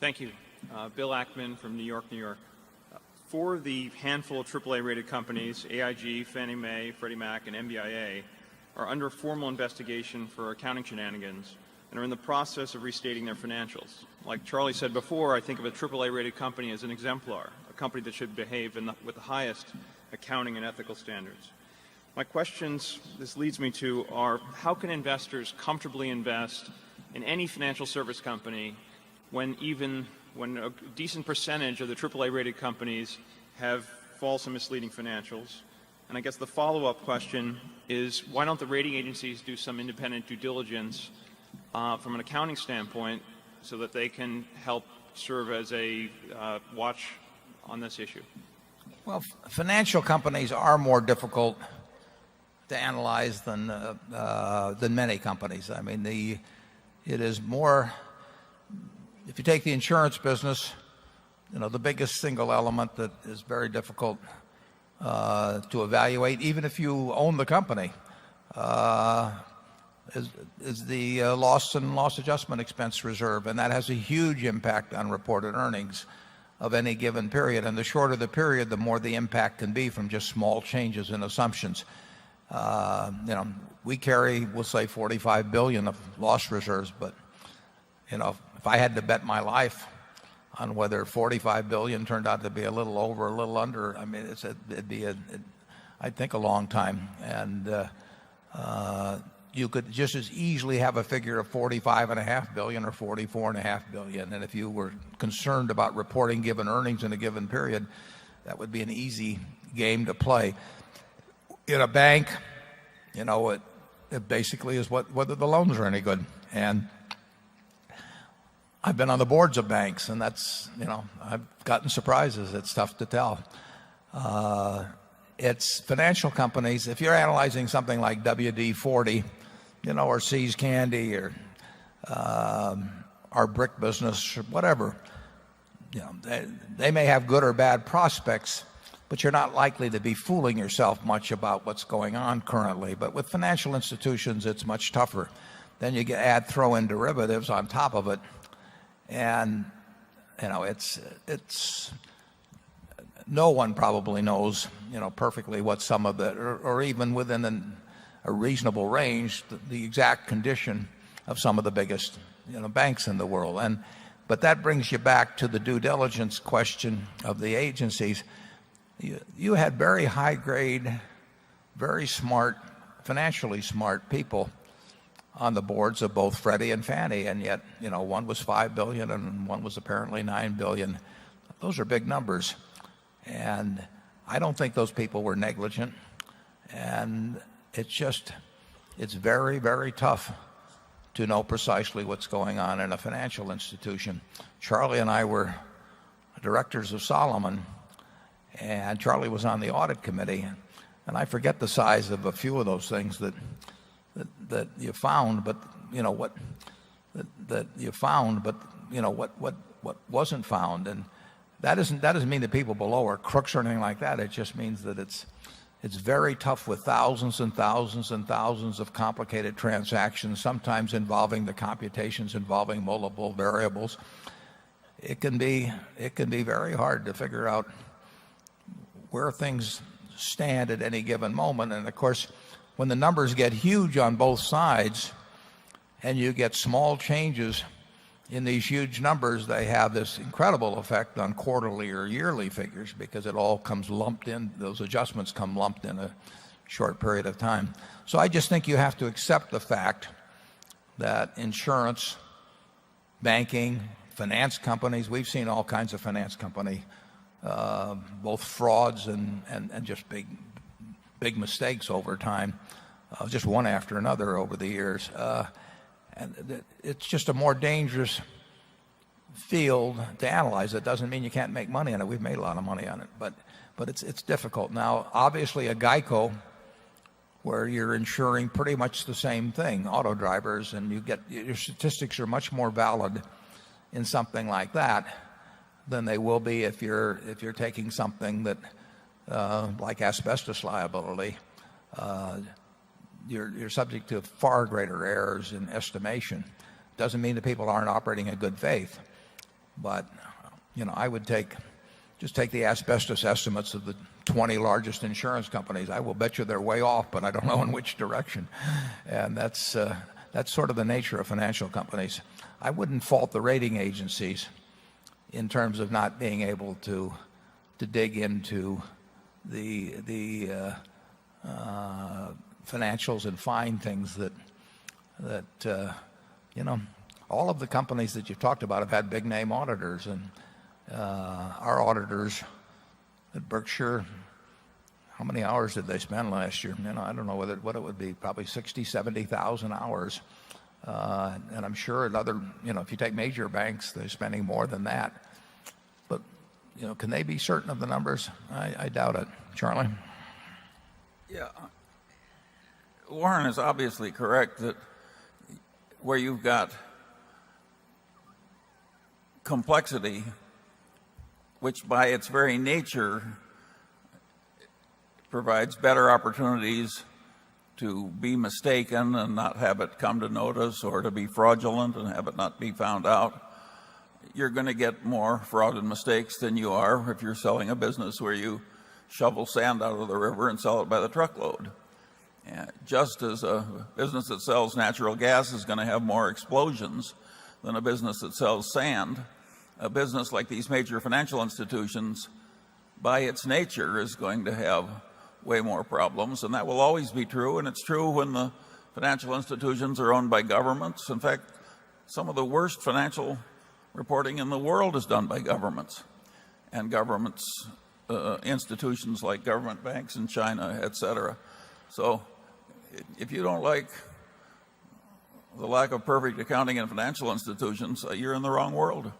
Thank you. Bill Ackman from New York, New York. For the handful of AAA-rated companies, AIG, Fannie Mae, Freddie Mac, and MBIA, are under formal investigation for accounting shenanigans and are in the process of restating their financials. Like Charlie said before, I think of a AAA-rated company as an exemplar, a company that should behave with the highest accounting and ethical standards. My questions, this leads me to, are how can investors comfortably invest in any financial service company when a decent percentage of the AAA-rated companies have false and misleading financials? And I guess the follow-up question is, why don't the rating agencies do some independent due diligence from an accounting standpoint so that they can help serve as a watch on this issue? Well, financial companies are more difficult to analyze than many companies. I mean, it is more. If you take the insurance business, the biggest single element that is very difficult to evaluate, even if you own the company, is the loss and loss adjustment expense reserve, and that has a huge impact on reported earnings of any given period. And the shorter the period, the more the impact can be from just small changes in assumptions. We carry, we'll say, $45 billion of loss reserves, but if I had to bet my life on whether $45 billion turned out to be a little over, a little under, I mean, it'd be I'd think a long time. And you could just as easily have a figure of $45.5 billion or $44.5 billion. And if you were concerned about reporting given earnings in a given period, that would be an easy game to play. In a bank, it basically is whether the loans are any good. And I've been on the boards of banks, and that's, I've gotten surprises. It's tough to tell. It's financial companies. If you're analyzing something like WD-40, or See's Candy, or our brick business, or whatever, they may have good or bad prospects, but you're not likely to be fooling yourself much about what's going on currently. But with financial institutions, it's much tougher. Then you throw in derivatives on top of it. And it's no one probably knows perfectly what some of the, or even within a reasonable range, the exact condition of some of the biggest banks in the world. But that brings you back to the due diligence question of the agencies. You had very high grade, very smart, financially smart people on the boards of both Freddie and Fannie, and yet one was $5 billion and one was apparently $9 billion. Those are big numbers, and I don't think those people were negligent. And it's very, very tough to know precisely what's going on in a financial institution. Charlie and I were directors of Solomon, and Charlie was on the audit committee, and I forget the size of a few of those things that you found, but what wasn't found. And that doesn't mean that people below are crooks or anything like that. It just means that it's very tough with thousands and thousands and thousands of complicated transactions, sometimes involving the computations involving multiple variables. It can be very hard to figure out where things stand at any given moment. And of course, when the numbers get huge on both sides and you get small changes in these huge numbers, they have this incredible effect on quarterly or yearly figures because it all comes lumped in. Those adjustments come lumped in a short period of time. So I just think you have to accept the fact that insurance, banking, finance companies, we've seen all kinds of finance company, both frauds and just big mistakes over time, just one after another over the years. And it's just a more dangerous field to analyze. It doesn't mean you can't make money on it. We've made a lot of money on it, but it's difficult. Now, obviously, a GEICO, where you're insuring pretty much the same thing, auto drivers, and your statistics are much more valid in something like that than they will be if you're taking something that like asbestos liability. You're subject to far greater errors in estimation. Doesn't mean that people aren't operating in good faith, But, I would just take the asbestos estimates of the 20 largest insurance companies. I will bet you they're way off, but I don't know in which direction. And that's sort of the nature of financial companies. I wouldn't fault the rating agencies in terms of not being able to dig into the financials and find things that all of the companies that you've talked about have had big name auditors, and our auditors at Berkshire, how many hours did they spend last year? I don't know what it would be, probably 70,000 hours. And I'm sure at other, if you take major banks, they're spending more than that. But, can they be certain of the numbers? I doubt it. Charlie? Yeah. Warren is obviously correct that where you've got complexity, which by its very nature provides better opportunities to be mistaken and not have it come to notice, or to be fraudulent and have it not be found out, you're going to get more fraud and mistakes than you are if you're selling a business where you shovel sand out of the river and sell it by the truckload. And just as a business that sells natural gas is going to have more explosions than a business that sells sand, a business like these major financial institutions, by its nature, is going to have way more problems. And that will always be true. And it's true when the financial institutions are owned by governments. In fact, some of the worst financial reporting in the world is done by governments. And governments, institutions like government banks in China, etc. So if you don't like the lack of perfect accounting in financial institutions, you're in the wrong world.